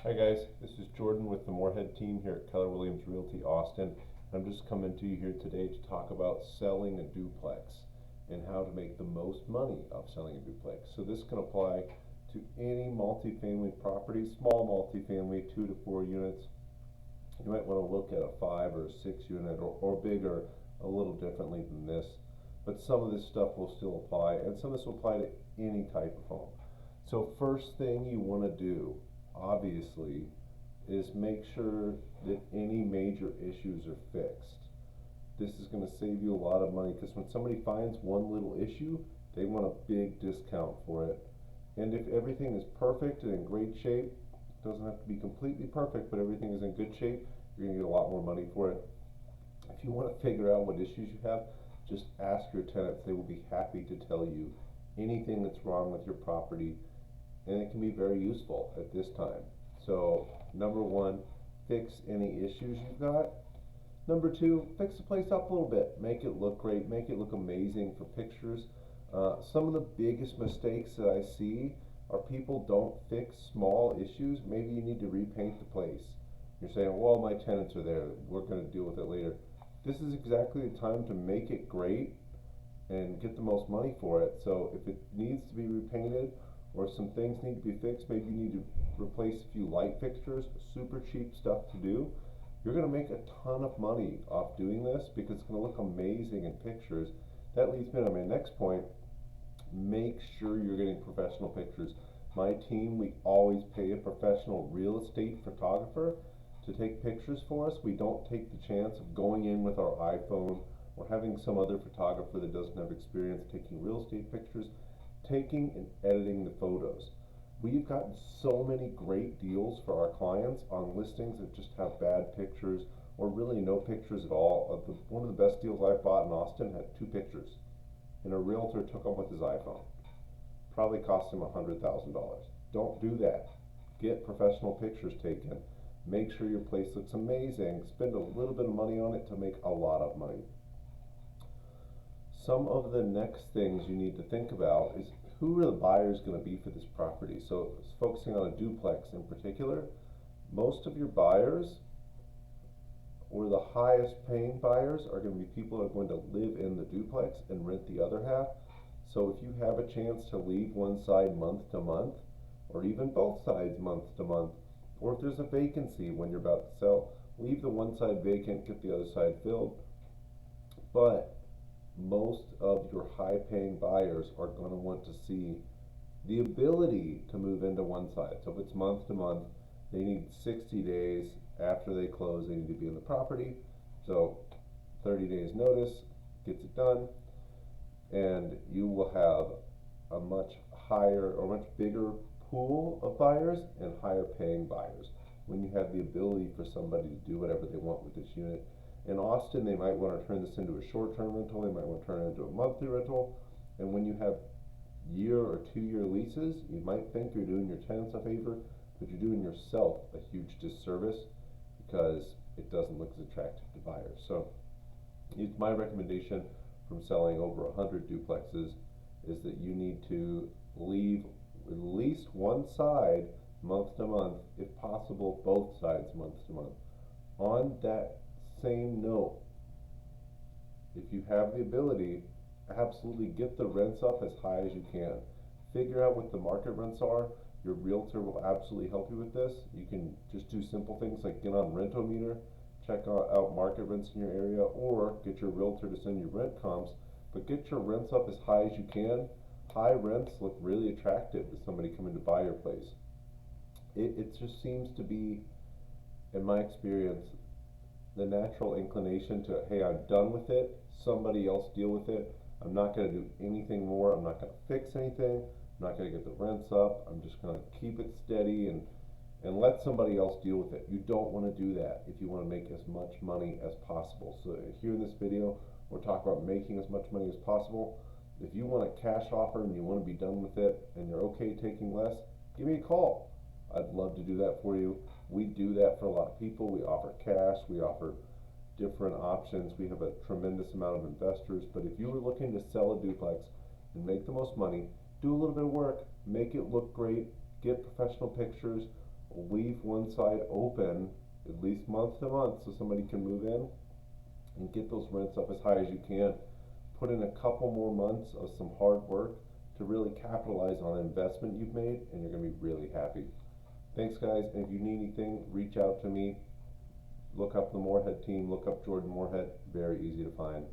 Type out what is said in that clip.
Hi guys, this is Jordan with the Moorhead team here at Keller Williams Realty Austin. I'm just coming to you here today to talk about selling a duplex and how to make the most money off selling a duplex. So this can apply to any multifamily property, small multifamily, 2 to 4 units. You might want to look at a 5 or a 6 unit or bigger, a little differently than this. But some of this stuff will still apply, and some of this will apply to any type of home. So first thing you want to do, obviously, is make sure that any major issues are fixed. This is going to save you a lot of money, because when somebody finds one little issue, they want a big discount for it. And if everything is perfect and in great shape, it doesn't have to be completely perfect, but everything is in good shape, you're going to get a lot more money for it. If you want to figure out what issues you have, just ask your tenants. They will be happy to tell you anything that's wrong with your property, and it can be very useful at this time. So number one, fix any issues you've got. Number two, fix the place up a little bit. Make it look great, make it look amazing for pictures. Some of the biggest mistakes that I see are people don't fix small issues. Maybe you need to repaint the place. You're saying, well, my tenants are there, we're going to deal with it later. This is exactly the time to make it great and get the most money for it. So if it needs to be repainted, or some things need to be fixed, maybe you need to replace a few light fixtures, super cheap stuff to do, you're going to make a ton of money off doing this, because it's going to look amazing in pictures. That leads me to my next point. Make sure you're getting professional pictures. My team, we always pay a professional real estate photographer to take pictures for us. We don't take the chance of going in with our iPhone or having some other photographer that doesn't have experience taking real estate pictures, taking and editing the photos. We've gotten so many great deals for our clients on listings that just have bad pictures or really no pictures at all. One of the best deals I've bought in Austin had 2 pictures, and a realtor took them with his iPhone. Probably cost him $100,000. Don't do that. Get professional pictures taken. Make sure your place looks amazing. Spend a little bit of money on it to make a lot of money. Some of the next things you need to think about is, who are the buyers going to be for this property? So focusing on a duplex in particular, most of your buyers, or the highest paying buyers, are going to be people who are going to live in the duplex and rent the other half. So if you have a chance to leave one side month to month, or even both sides month to month, or if there's a vacancy when you're about to sell, leave the one side vacant, get the other side filled. But most of your high paying buyers are going to want to see the ability to move into one side. So if it's month to month, they need 60 days after they close, they need to be in the property. So 30 days notice gets it done, and you will have a much higher or much bigger pool of buyers and higher paying buyers when you have the ability for somebody to do whatever they want with this unit. In Austin, they might want to turn this into a short-term rental, they might want to turn it into a monthly rental, and when you have year or 2-year leases, you might think you're doing your tenants a favor, but you're doing yourself a huge disservice, because it doesn't look as attractive to buyers. So my recommendation from selling over 100 duplexes is that you need to leave at least one side month to month, if possible both sides month to month. On that same note, if you have the ability, absolutely get the rents up as high as you can. Figure out what the market rents are. Your realtor will absolutely help you with this. You can just do simple things like get on Rentometer, check out market rents in your area, or get your realtor to send you rent comps, but get your rents up as high as you can. High rents look really attractive to somebody coming to buy your place. It just seems to be, in my experience, the natural inclination to, hey, I'm done with it, somebody else deal with it, I'm not going to do anything more, I'm not going to fix anything, I'm not going to get the rents up, I'm just going to keep it steady and let somebody else deal with it. You don't want to do that if you want to make as much money as possible. So here in this video, we're talking about making as much money as possible. If you want a cash offer and you want to be done with it and you're okay taking less, give me a call. I'd love to do that for you. We do that for a lot of people. We offer cash, we offer different options. We have a tremendous amount of investors. But if you were looking to sell a duplex and make the most money, do a little bit of work, make it look great, get professional pictures, leave one side open at least month to month so somebody can move in and get those rents up as high as you can. Put in a couple more months of some hard work to really capitalize on an investment you've made, and you're gonna be really happy. Thanks guys, and if you need anything, reach out to me. Look up the Moorhead team, look up Jordan Moorhead, very easy to find.